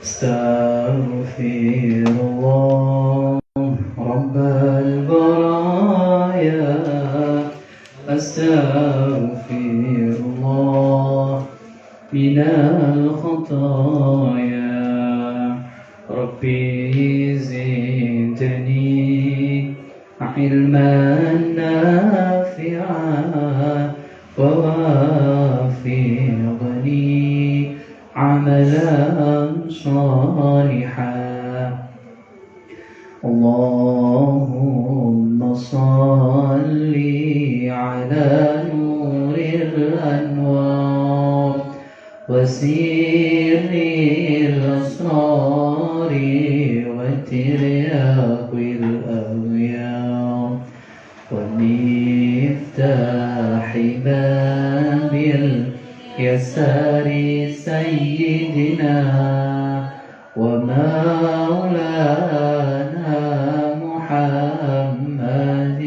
أستغفر الله رب البرايا أستغفر الله من الخطايا ربي زدني علما نافعا ووفقني عملا صالحا اللهم صل على نور الأنوار وسير الأسرار وترياق الأغيار ومفتاح باب اليسار سيدنا ومولانا محمد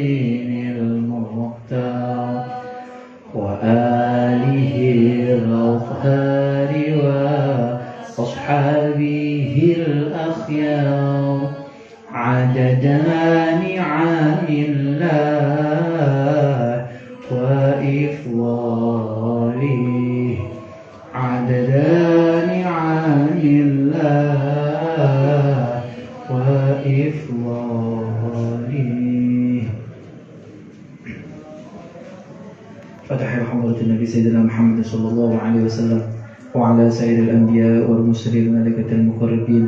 المختار وآله الأطهار وأصحابه الأخيار عدد نعم الله وإفضاله عدد نعم الله وإفضاله. فتح حضرة النبي سيدنا محمد صلى الله عليه وسلم وعلى سائر الأنبياء والمرسلين والملائكة المقربين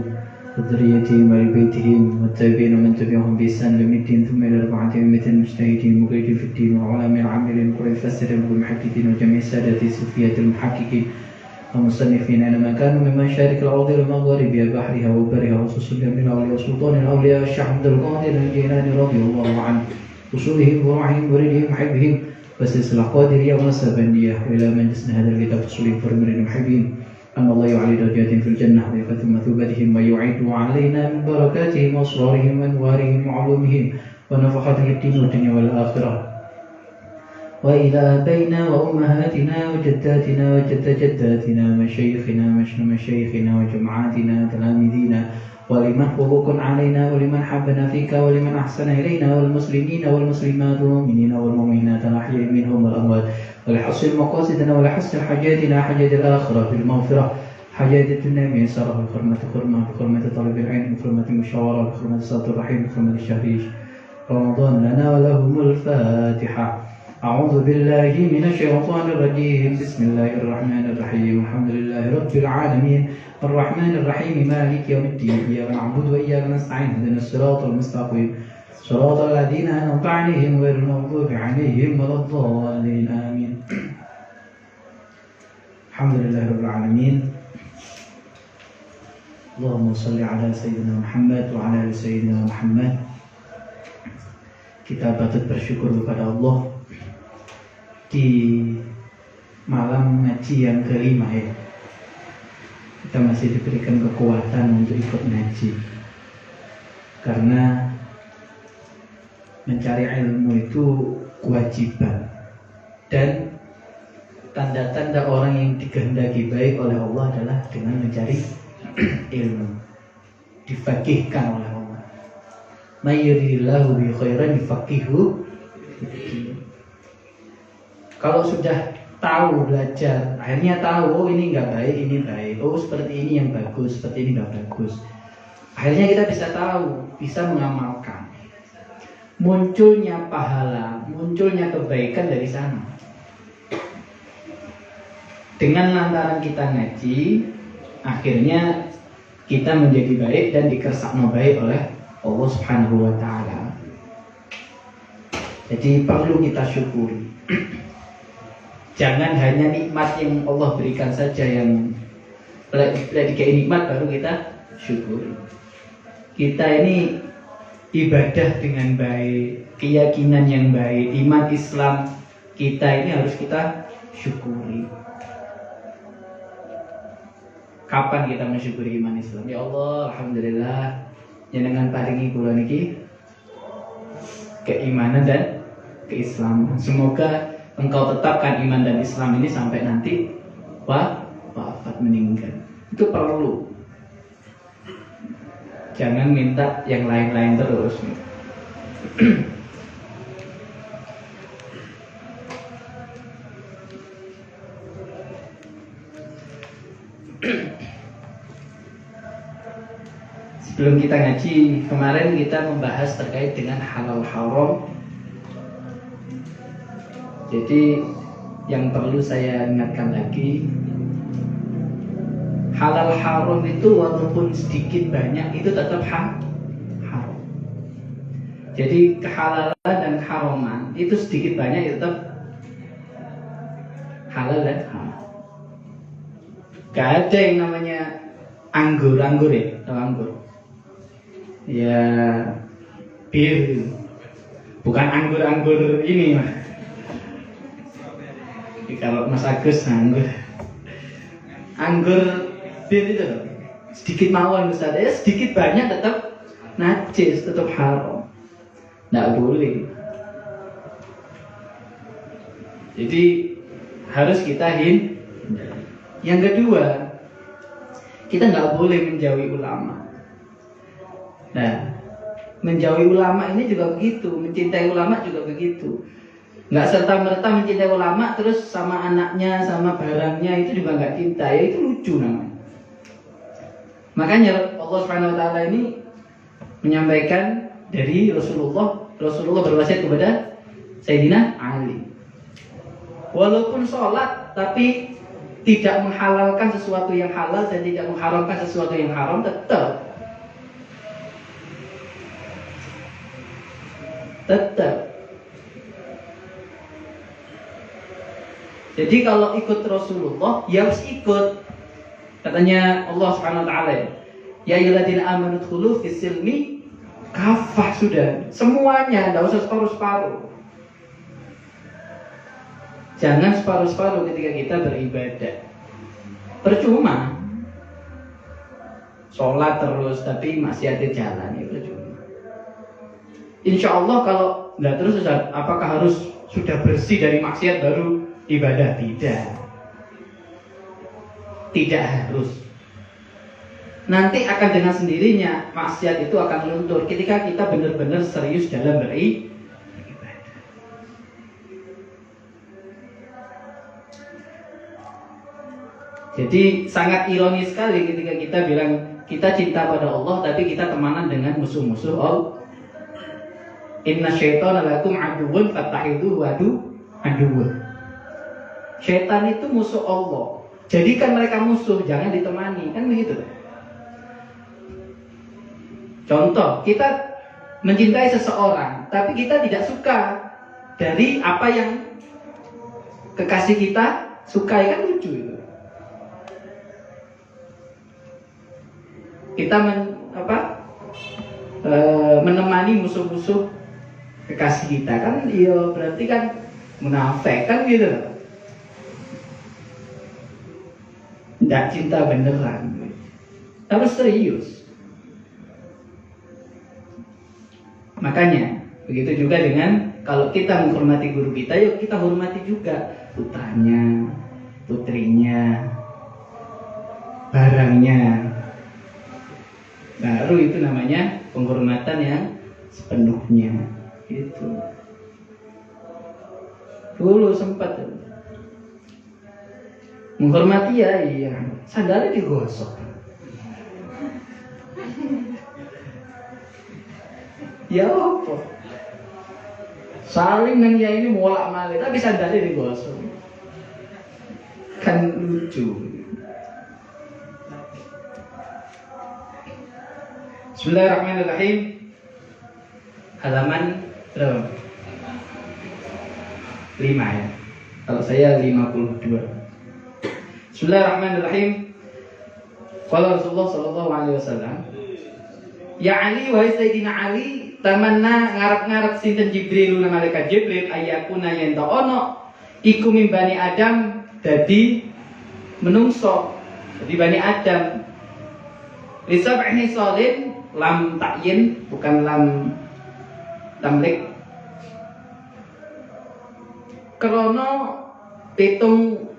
وذريتهم وآل بيتهم والتابعين ومن تبعهم بإحسان إلى يوم الدين ثم إلى أربعة أئمة المجتهدين المقيدين في الدين والعلماء العاملين والمفسرين والمحدثين وجميع السادة الصوفية المحققين المصنفين أينما كانوا من مشارق الأرض ومغاربها بحرها وبرها وخصوصا من الأولياء وسلطان الأولياء الشيخ عبد القادر الجيلاني رضي الله عنه وصولهم وروعهم وردهم وحبهم وسلسلة قادرية ونسبانية وإلى من جسنا هذا الكتاب وصولهم فرمرين وحبهم أن الله يعلي درجاتهم في الجنة ويفتح مثوبتهم ويعيد علينا من بركاتهم وأسرارهم وأنوارهم وعلومهم ونفحاتهم الدين والدنيا والآخرة وإلى آبائنا وأمهاتنا وجداتنا وجد جداتنا ومشايخنا ومشايخنا وجماعاتنا وتلاميذنا ولمن حقوق علينا ولمن حبنا فيك ولمن أحسن إلينا والمسلمين والمسلمات والمؤمنين والمؤمنات الأحياء منهم والأموات ولحسن مقاصدنا ولحسن حاجاتنا حاجات الآخرة بالمغفرة حاجات الدنيا ميسرة بحرمة خرمة بحرمة طلب العلم بحرمة المشاورة بحرمة صلاة الرحيم بحرمة الشهريش رمضان لنا ولهم الفاتحة. أعوذ بالله من الشيطان الرجيم بسم الله الرحمن الرحيم الحمد لله رب العالمين الرحمن الرحيم مالك يوم الدين إياك نعبد وإياك نستعين اهدنا الصراط المستقيم صراط الذين أنعمت عليهم غير المغضوب عليهم ولا الضالين آمين. الحمد لله رب العالمين اللهم صل على سيدنا محمد وعلى آل سيدنا محمد. Kita patut bersyukur kepada Allah di malam ngaji yang kelima ya. Kita masih diberikan kekuatan untuk ikut ngaji karena mencari ilmu itu kewajiban dan tanda-tanda orang yang dikehendaki baik oleh Allah adalah dengan mencari ilmu, difaqihkan oleh Allah. May yuridillahu bi khairan yufaqihu. Kalau sudah tahu belajar, akhirnya tahu oh ini nggak baik, ini baik, oh seperti ini yang bagus, seperti ini nggak bagus. Akhirnya kita bisa tahu, bisa mengamalkan. Munculnya pahala, munculnya kebaikan dari sana. Dengan lantaran kita ngaji, akhirnya kita menjadi baik dan dikersakno baik oleh Allah Subhanahu wa Ta'ala. Jadi perlu kita syukuri. Jangan hanya nikmat yang Allah berikan saja yang dikai nikmat baru kita syukuri. Kita ini ibadah dengan baik, keyakinan yang baik, iman Islam kita ini harus kita syukuri. Kapan kita mensyukuri iman Islam? Ya Allah, alhamdulillah jenengan paringi kula niki keimanan dan keislaman. Semoga engkau tetapkan iman dan Islam ini sampai nanti wafat meninggal. Itu perlu. Jangan minta yang lain-lain terus. Sebelum kita ngaji, kemarin kita membahas terkait dengan halal haram. Jadi yang perlu saya ingatkan lagi, halal haram itu walaupun sedikit banyak itu tetap haram. Jadi kehalalan dan haraman itu sedikit banyak itu tetap halal dan haram. Gak ada yang namanya anggur ya, atau anggur. Ya bir, bukan anggur ini mah. Kalau Mas Agus anggur bir itu loh, sedikit mawon Ustaz, ya sedikit banyak tetap najis, tetap haram, nggak boleh. Jadi harus kita hindari. Yang kedua, kita nggak boleh menjauhi ulama. Nah, menjauhi ulama ini juga begitu, mencintai ulama juga begitu. Nggak serta-merta mencintai ulama terus sama anaknya, sama barangnya itu juga nggak cinta, ya itu lucu namanya. Makanya Allah Subhanahu Wa Taala ini menyampaikan dari Rasulullah berwasiat kepada Sayyidina Ali. Walaupun sholat tapi tidak menghalalkan sesuatu yang halal dan tidak mengharamkan sesuatu yang haram, tetap. Jadi kalau ikut Rasulullah, ya harus ikut. Katanya Allah Subhanahu Wa Taala, ya ayyuhalladzina amanu dkhulu fis-silmi kafah, sudah semuanya, enggak usah separuh-separuh. Jangan separuh-separuh ketika kita beribadah. Percuma sholat terus tapi maksiatnya jalan, ya percuma. Insya Allah kalau nggak terus, apakah harus sudah bersih dari maksiat baru ibadah? Tidak harus. Nanti akan dengan sendirinya maksiat itu akan luntur ketika kita benar-benar serius dalam beribadah. Jadi sangat ironis sekali ketika kita bilang kita cinta pada Allah tapi kita temanan dengan musuh-musuh Allah. Inna syaitana lakum aduwwun fattakhidhuhu aduwwan. Syaitan itu musuh Allah. Jadikan mereka musuh, jangan ditemani, kan begitu. Contoh, kita mencintai seseorang, tapi kita tidak suka dari apa yang kekasih kita sukai, kan lucu itu. Kita menemani musuh-musuh kekasih kita, kan iya berarti kan munafik, kan gitu. Tidak cinta beneran, harus serius. Makanya begitu juga dengan kalau kita menghormati guru kita, yuk kita hormati juga putranya, putrinya, barangnya. Baru itu namanya penghormatan yang sepenuhnya. Gitu. Dulu sempat menghormati, ya iya, sandalnya digosok. Ya apa? Saling nang ya ini molak malik, tapi sandalnya digosok. Kan lucu. Bismillahirrahmanirrahim. Halaman berapa? 5 ya. Kalau saya 52. Bismillahirrahmanirrahim. Qala Rasulullah sallallahu alaihi wasallam, ya Ali, wahai Sayyidina Ali, tamanna ngarep-ngarep sinten Jibril, malaikat Jibril, ayakuna yen ta ono iku min Bani Adam, dadi menungso, dadi Bani Adam. Lisab'ni salin, lam takyin, bukan lam tamlik. Krono pitung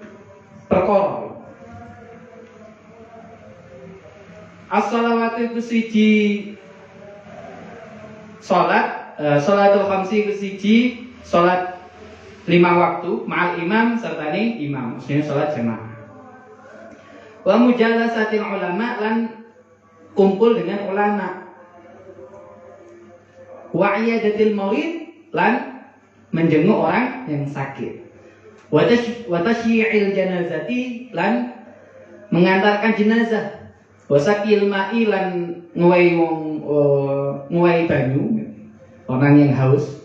perkara. As-shalawatu iku siji salatul khamsi iku siji salat 5 waktu ma'al imam sertane imam, maksudnya salat jamaah. Wa mujalasatil ulama lan kumpul dengan ulama. Wa iyadatil marid lan menjenguk orang yang sakit. Wa tasyi'il janazati lan mengantarkan jenazah. Wa sakil ma'i lan nguwai banyu orang yang haus.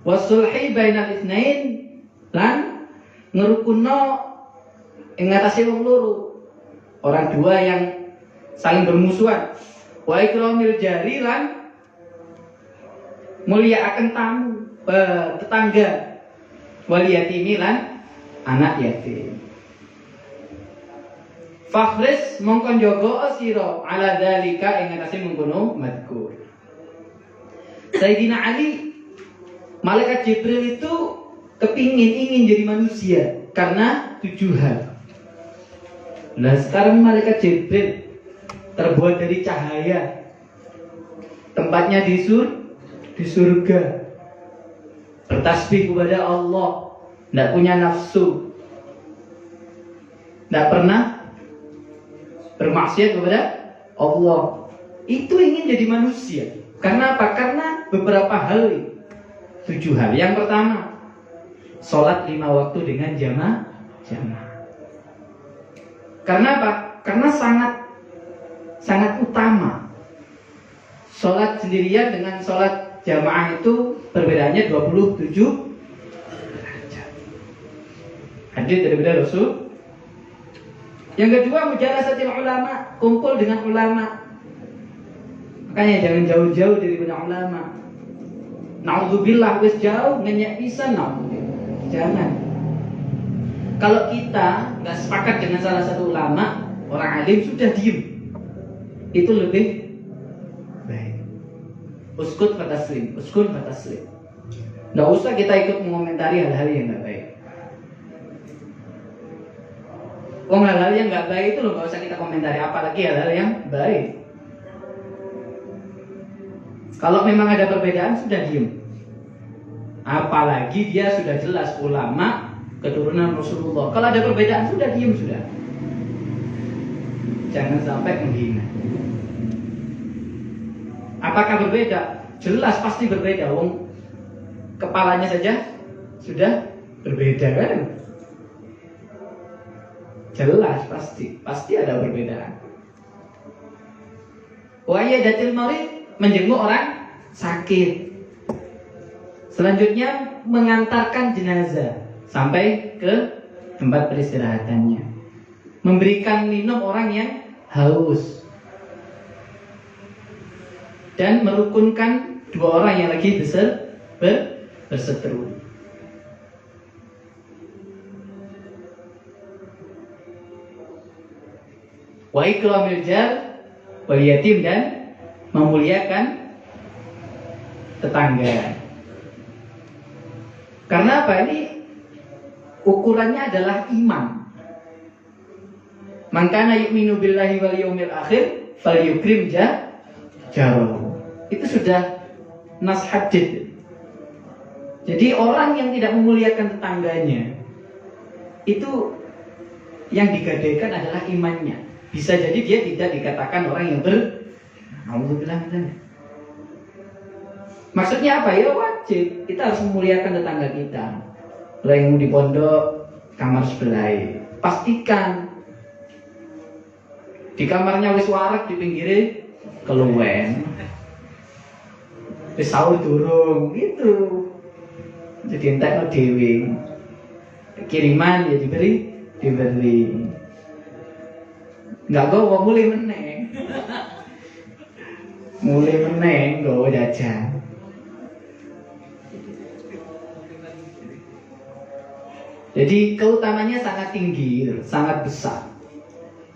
Wa sulhi bainal itsnain lan ngerukunno ing ngatasi wong loro. Orang dua yang saling bermusuhan. Wa ikramil jari lan mulyaaken tamu tetangga. Wal yatimi lan anak yatim. Fakhris mongkon jaga sira ala dzalika ing atase mengkono madkur. Sayyidina Ali, malaikat Jibril itu ingin jadi manusia karena 7 hal. Nah sekarang malaikat Jibril terbuat dari cahaya, tempatnya di surga, bertasbih kepada Allah, tidak punya nafsu, tidak pernah bermaksiat kepada Allah. Itu ingin jadi manusia. Karena apa? Karena beberapa hal, 7 hal. Yang pertama, sholat 5 waktu dengan jamaah. Karena apa? Karena sangat utama. Sholat sendirian dengan sholat jamaah itu perbedaannya 27 derajat. Hadits dari Rasul. Yang kedua, mujalasatil ulama, kumpul dengan ulama. Makanya jangan jauh-jauh dari ulama. Na'udzubillah, wis jauh ngenyek pisan, na'udzubillah. Jangan. Kalau kita nggak sepakat dengan salah satu ulama, orang alim, sudah diem. Itu lebih baik. Uskut fataslim. Nggak usah kita ikut mengomentari hal-hal yang nggak baik. Hal-hal yang nggak baik itu loh nggak usah kita komentari, apalagi hal-hal yang baik. Kalau memang ada perbedaan sudah diem. Apalagi dia sudah jelas ulama keturunan Rasulullah. Kalau ada perbedaan sudah diem sudah. Jangan sampai menghina. Apakah berbeda? Jelas pasti berbeda. Wong kepalanya saja sudah berbeda kan? Jelas pasti ada perbedaan. Wa iyadatil marid, menjenguk orang sakit. Selanjutnya mengantarkan jenazah sampai ke tempat peristirahatannya. Memberikan minum orang yang haus. Dan merukunkan 2 orang yang lagi berseteru. Wa ikramil jar wal yatim, dan memuliakan tetangga. Karena apa? Ini ukurannya adalah iman. Man kana yu'minu billahi wal yaumil akhir falyukrim jarahu. Itu sudah nas hadits. Jadi orang yang tidak memuliakan tetangganya, itu yang digadaikan adalah imannya. Bisa jadi dia tidak dikatakan orang yang Alhamdulillah. Maksudnya apa? Ya wajib kita harus memuliakan tetangga kita. Kalau yang di pondok kamar sebelah, pastikan di kamarnya wis warak, di pinggirnya keluwen, wis sahur durung gitu. Jadi entek dewe. Kiriman ya diberi. Enggak gowo mulai meneng gowo jajan. Jadi keutamanya sangat tinggi, sangat besar.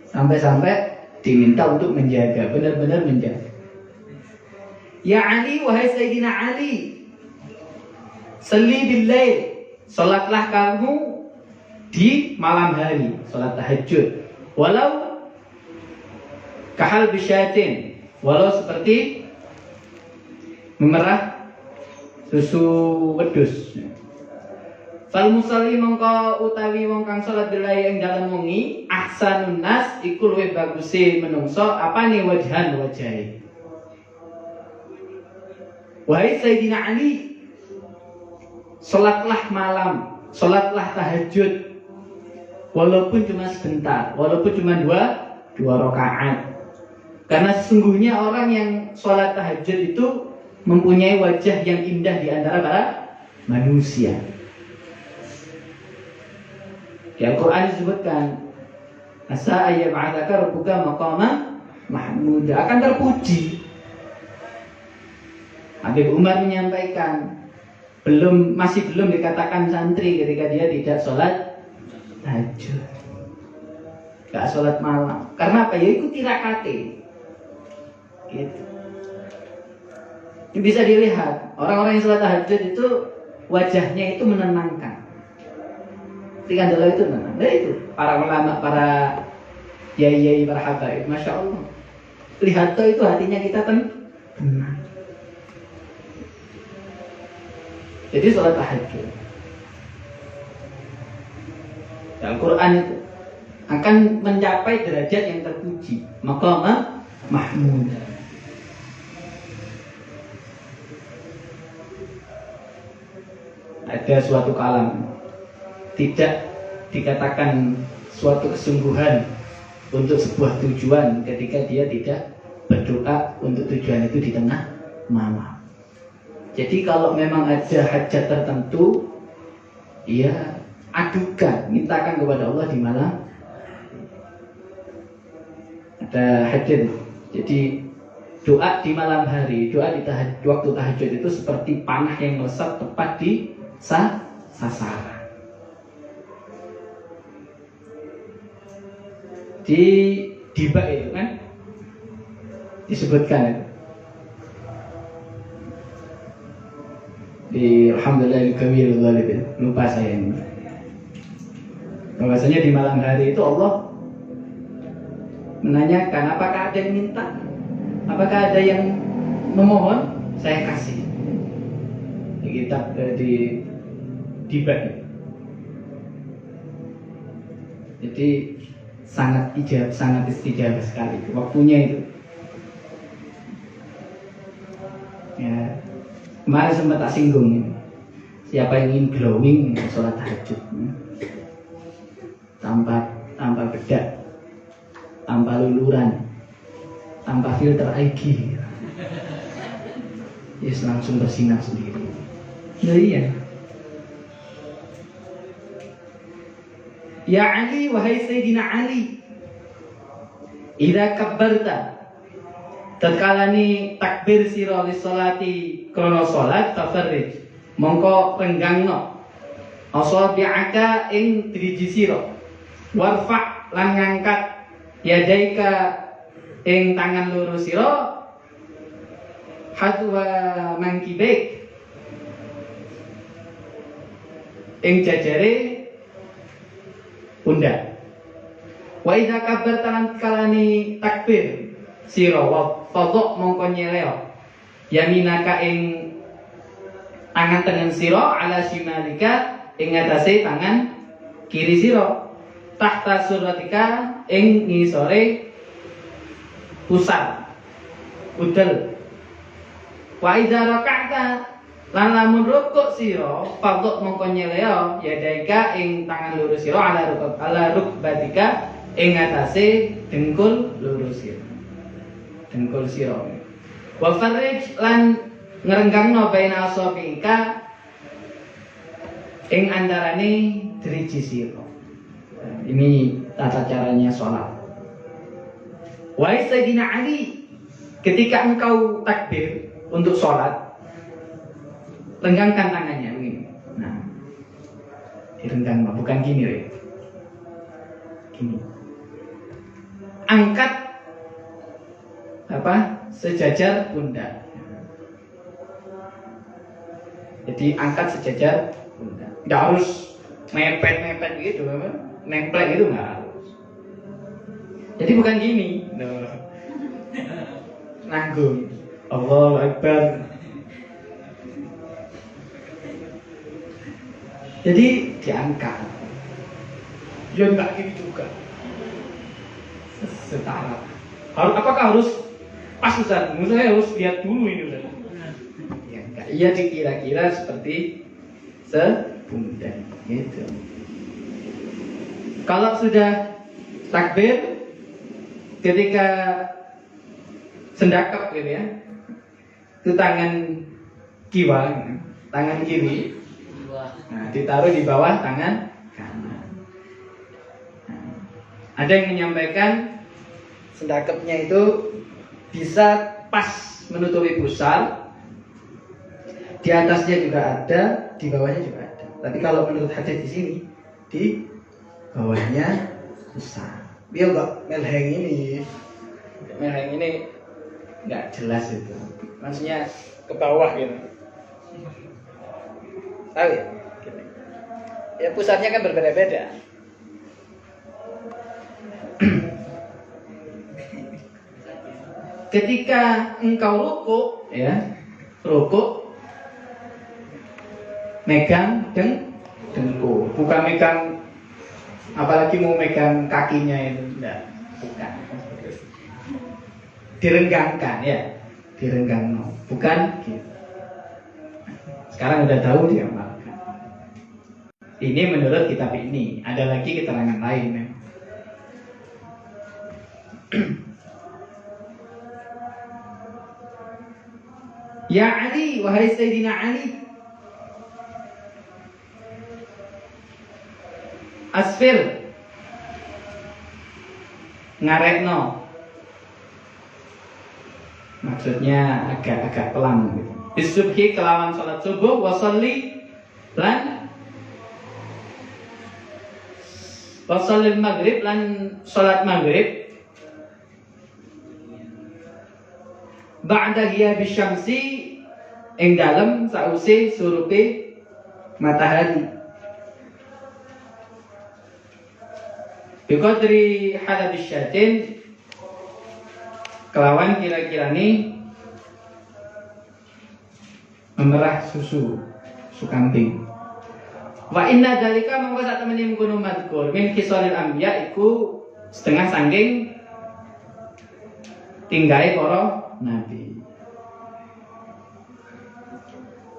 Sampai-sampai diminta untuk menjaga, benar-benar menjaga. Ya Ali, wahai Sayyidina Ali, salli bil-lail, salatlah kamu di malam hari, salat tahajud. Walau Kahal bisyatin, walau seperti memerah susu wedhus. Fal musalli mongko utawi wong kang salat dilahi ing dalem wengi ahsanun nas iku luwih baguse menungso apane wajhan wajahe. Wahai Sayyidina Ali, salatlah malam, salatlah tahajud walaupun cuma sebentar, walaupun cuma dua rakaat. Karena sesungguhnya orang yang salat tahajud itu mempunyai wajah yang indah di antara para manusia. Di Al-Quran disebutkan asa ayyab'atsaka rabbuka maqaman mahmuda, akan terpuji. Habib Umar menyampaikan masih belum dikatakan santri ketika dia tidak sholat tahajud, gak sholat malam. Karena apa? Ya ikuti rakate gitu. Ini bisa dilihat orang-orang yang sholat tahajud itu wajahnya itu menenangkan. Ketika adalah itu menenang. Nah itu para ulama, para yai-yai, para habaib, masya Allah. Lihat tuh itu hatinya kita tenang. Jadi sholat tahajud, Al-Quran itu akan mencapai derajat yang terpuji, maqam mahmud. Ada suatu kalam tidak dikatakan suatu kesungguhan untuk sebuah tujuan ketika dia tidak berdoa untuk tujuan itu di tengah malam. Jadi kalau memang ada hajat tertentu, ya adukan, mintakan kepada Allah di malam. Ada hajat, jadi doa di malam hari, doa di waktu tahajud itu seperti panah yang melesat tepat di sasaran. Di bab itu kan disebutkan di Alhamdulillah kabir dzalibin, lupa saya ini. Bahwasanya di malam hari itu Allah menanyakan apakah ada yang minta, apakah ada yang memohon, saya kasih. Di kitab di bab. Jadi sangat istijabah sekali waktunya itu. Ya, kemarin sempat tak singgung, siapa yang ingin glowing sholat tahajud tanpa bedak, tanpa luluran, tanpa filter IG, yes, langsung bersinar sendiri. Nah, iya. Ya Ali, wahai Sayyidina Ali, idza kabbarta, tatkala ni takbir sira li sholati krana salat, tafarrij mongko renggangno asabi'aka ing driji sira, warfa lan ngangkat yadaika ing tangan loro sira, hadwa mangkibek ing jajare pundak. Wa idza kabbarta lan kalani takbir sira wa fadha mongko nyeleo yaminaka ing tangan tengen sira ala shimalika ing atase tangan kiri sira, tahta suratika ing ngisore pusat udel. Wa idza raka'ta lan lamun rukuk sira fadhok mongko nyeleo yadaika ing tangan loro sira ala rukbatika ing atase dengkul loro sira, dengkul sira. Wa farij lan ngrenggangno baina asabika ing antarane driji sira. Ini tata caranya sholat. Wahai Sayyidina Ali, ketika engkau takbir untuk sholat, renggangkan tangannya begini. Nah, direnggang, bukan gini, Re. Gini. Angkat sejajar pundak. Jadi angkat sejajar pundak. Tidak harus mepet gitu, nemplek itu nggak harus. Jadi bukan gini. nanggung. Allahu Akbar. Jadi diangkat. Ya enggak gitu juga. Setara. Apakah harus pas Ustaz? Menurut saya harus lihat dulu ini Ustaz. Ya enggak. Iya dikira-kira seperti sepundak gitu. Kalau sudah takbir ketika sendakap gitu ya, itu tangan kiri, nah, ditaruh di bawah tangan kanan. Nah, ada yang menyampaikan sendakapnya itu bisa pas menutupi pusar, di atasnya juga ada, di bawahnya juga ada. Tapi kalau menurut hadis di sini, di bawahnya pusar. Dia enggak melheng ini nggak jelas itu, maksudnya ke bawah gitu, tahu ya? Ya pusatnya kan berbeda-beda. Ketika engkau rukuk, ya rukuk, megang dengkul, bukan megang, apalagi mau megang kakinya itu, enggak, bukan. Direnggangkan ya, direnggang, bukan gitu. Sekarang udah tahu diamalkan. Ini menurut kitab ini, ada lagi keterangan lain memang. Ya Ali, wahai Sayyidina Ali, asfir, ngarekno, maksudnya agak pelan gitu. Bisubhi kelawan salat subuh, wasalli lan maghrib lan salat maghrib, ba'da hiya bisyamsi ing dalem sause surupe matahari. Biqadri halabis syatin, kelawan kira-kira ini memerah susu kambing. Wa inna dalika mongko sak temene mengkono madkur min khisalil anbiya iku setengah sangking tinggahe para nabi.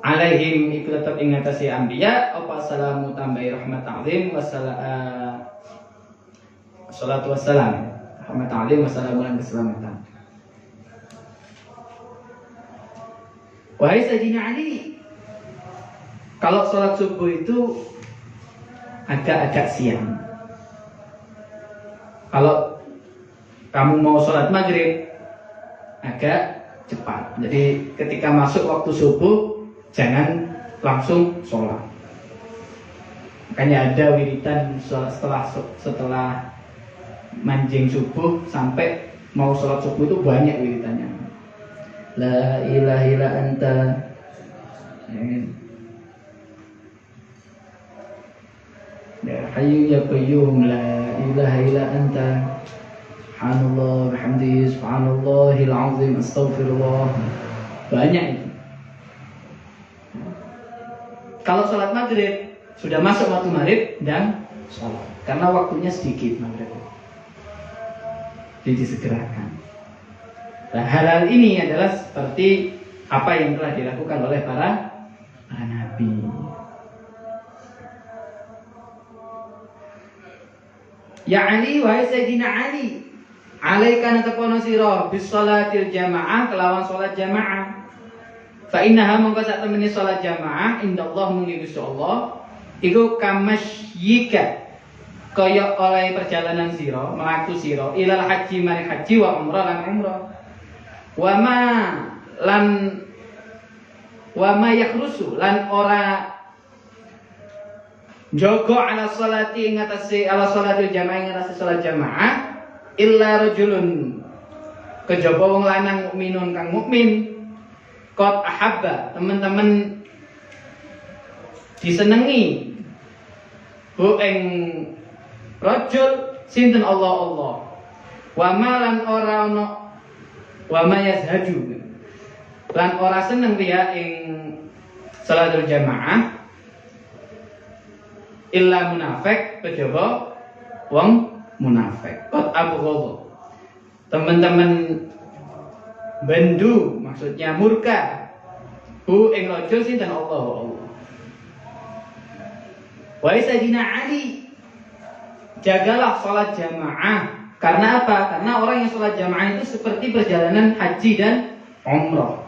Alaihim iku tetep ing ngatasi anbiya apa salamu tambahi rahmat ta'zim wassalatu wassalam. Rahmat ta'zim wassalamu lan keselamatan. Wahai Sayyidina Ali, kalau sholat subuh itu agak-agak siang. Kalau kamu mau sholat maghrib agak cepat. Jadi ketika masuk waktu subuh jangan langsung sholat. Makanya ada wiridan setelah manjing subuh sampai mau sholat subuh itu banyak wiridannya. La ilaha illa anta, ya hayyu ya qayyum, la ilaha illa anta, subhanallah bihamdihi, subhanallahil azim, astaghfirullah. Banyak itu. Kalau sholat maghrib sudah masuk waktu maghrib dan sholat, karena waktunya sedikit maghrib, jadi disegerakan. Nah, hal ini adalah seperti apa yang telah dilakukan oleh para nabi. Ya Ali, wahai Sayyidina Ali, alaika natapono sira bis sholatil jamaah kelawan sholat jamaah. Fa innaha mongko sak temene sholat jamaah indallah mungki Gusti Allah iku kamasyika, kaya oleh perjalanan sira, mlaku sira ilal haji mari haji wa umrah lan umrah. Wama yakhrusu lan ora jogo ala sholati ing atase ala sholatil jamaah ing atase sholat jamaah illa rajulun, kejaba wong lanang mukminun kang mukmin qad ahabba, teman-teman disenengi bu ing rajul sinten Allah. Wa malan ora ono Wa ma yazhaju. Lan ora seneng dia ing salatul jamaah illa munafik kejaba wong munafik. Qad abghadha. Teman-teman bendu maksudnya murka hu ing raja sinten Allah. Wa Sayyidina Ali, jagalah salat jamaah. Karena apa? Karena orang yang salat jamaah itu seperti perjalanan haji dan umrah.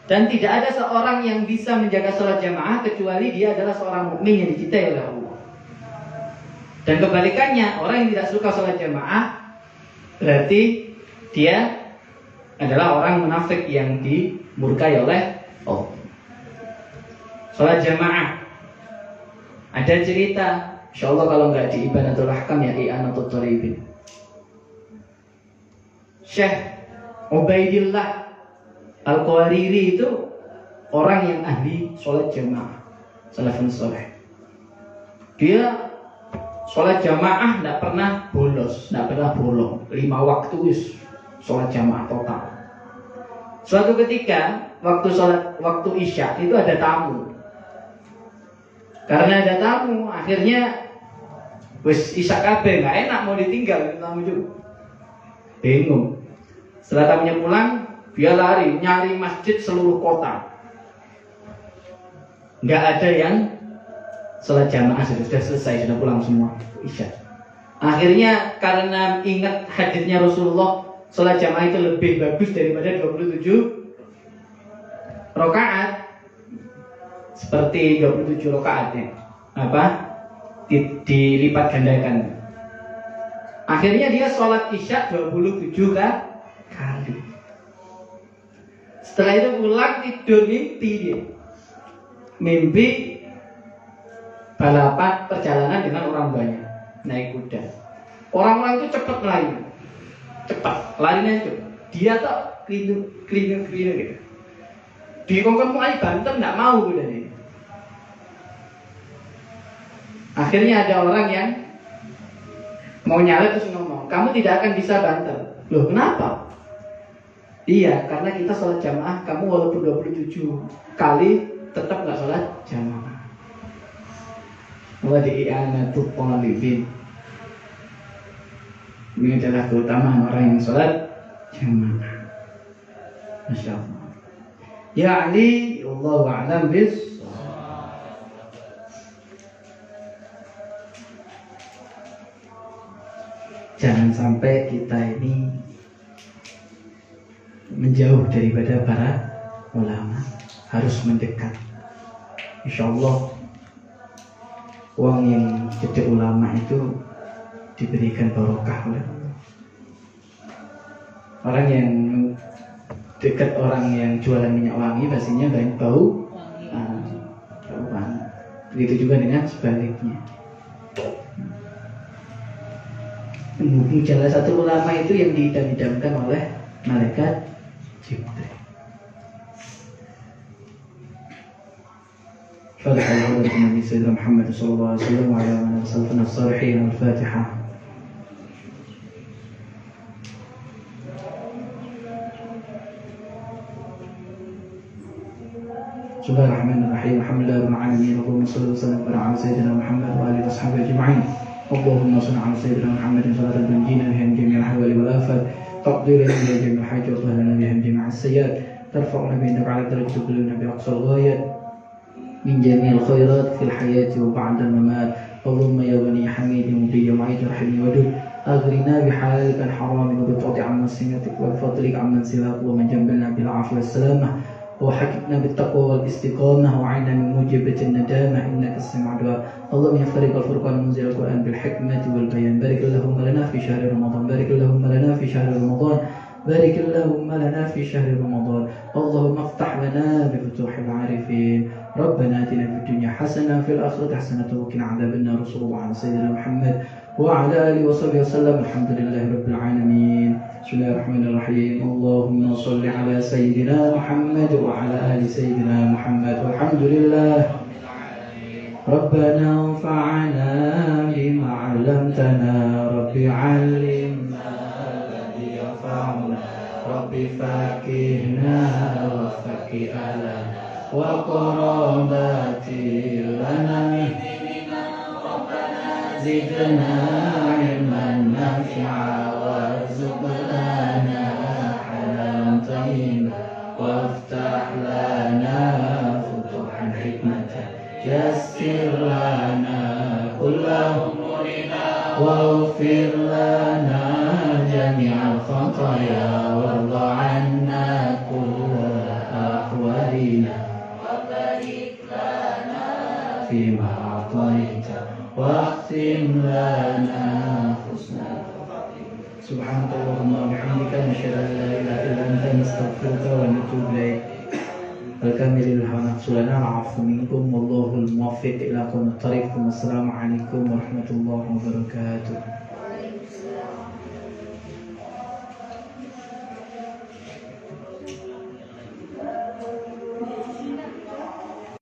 Dan tidak ada seorang yang bisa menjaga salat jamaah kecuali dia adalah seorang mukmin yang dicintai oleh Allah. Dan kebalikannya, orang yang tidak suka salat jamaah berarti dia adalah orang munafik yang dimurkai oleh Allah. Salat jamaah ada cerita, insyaallah kalau nggak di Ibanatul Ahkam ya I'anatul Thalibin. Syekh Ubaidillah Al-Qawariri itu orang yang ahli sholat jamaah, salafun saleh. Dia sholat jamaah tidak pernah bolos, tidak pernah bolong. 5 waktu wis sholat jamaah total. Suatu ketika waktu isya itu ada tamu. Karena ada tamu, akhirnya wis isya kabeh, nggak enak mau ditinggal tamu juga. Bingung. Setelah tamunya pulang, dia lari nyari masjid seluruh kota. Nggak ada yang sholat jamaah, sudah selesai, sudah pulang semua isya. Akhirnya karena ingat hadisnya Rasulullah, sholat jamaah itu lebih bagus daripada 27 rakaat. Seperti 27 rakaat ya. Dilipat gandakan. Akhirnya dia sholat isya 27 kali. Setelah itu pulang tidur mimpi dia. Mimpi balapan perjalanan dengan orang banyak naik kuda. Orang-orang itu cepat lari. Cepat, larinya itu. Dia tak keliling gitu. Dikongkong mulai Banten nggak mau kuda ini. Akhirnya ada orang yang mau nyala terus ngomong, kamu tidak akan bisa banter. Loh kenapa? Iya, karena kita sholat jamaah, kamu walaupun 27 kali tetap nggak sholat jamaah. Wa di'anatul talibin. Ini adalah keutamaan orang yang sholat jamaah. Masya Allah. Ya Ali, Allahu a'lam bis. Jangan sampai kita ini menjauh daripada para ulama, harus mendekat. Insyaallah uang yang jadi ulama itu diberikan barokah oleh Allah. Orang yang dekat orang yang jualan minyak wangi pastinya banyak bau wangi. Begitu juga dengan sebaliknya. Salah satu ulama itu yang diidam-idamkan oleh malaikat Jibril. Sallallahu alaihi wasallam Muhammad sallallahu alaihi wasallam wa ala alihi wasallam as-salihin al-Fatihah. Bismillahirrahmanirrahim. Alhamdulillahirabbil alamin. Allahumma shalli wa sallim ala sayyidina Muhammad wa alihi washabihi ajma'in. اللهم صل على سيدنا محمد صلاة تنجينا بها من جميع الأحوال والآفات تقضي لنا بها جميع الحاجات وتطهر لنا بها من جميع السيئات ترفعنا بها على درجة تبلغنا بأقصى الغايات من جميع الخيرات في الحياة وبعد الممات. اللهم يا غني حميد مبدي وعيد رحيم ودود أغرنا بحلالك عن حرام وبطاعتك عن معصيتك وبفضلك عمن سواك ومن جنبنا بالعافية والسلامة وحكمنا بالتقوى والاستقامة وعنا من موجبة الندامة إنك السميع الدعاء. اللهم يا فارق الفرقان منزل القرآن بالحكمة والبيان بارك اللهم لنا في شهر رمضان بارك اللهم لنا في شهر رمضان بارك اللهم لنا في شهر رمضان. اللهم افتح لنا بفتوح العارفين. ربنا آتنا في الدنيا حسنة وفي الآخرة حسنة وقنا عذاب النار. صلى الله على سيدنا محمد وعلى آله وصحبه وسلم. الحمد لله رب العالمين. بسم الله الرحمن الرحيم. اللهم صل على سيدنا محمد وعلى آل سيدنا محمد والحمد لله. ربنا انفعنا بما علمتنا رب علمنا الذي ينفعنا Rabbi fakihna wa fakih ahlana wa qurabati lana zidna ilman nafi'a warzuqna halalan tayyiban waftah lana futuhan hikmatan yassir lana kulla umurina waghfir lana jami'al khataya warda 'anna kulla ahwalina wabarik lana fima a'taita واختم لنا حسنا سبحانك اللهم وبحمدك نشهد ان لا اله الا انت نستغفرك ونتوب اليك الكامل الهنا لنا العفو منكم والله الموفق الى قوم الطريق والسلام عليكم ورحمه الله وبركاته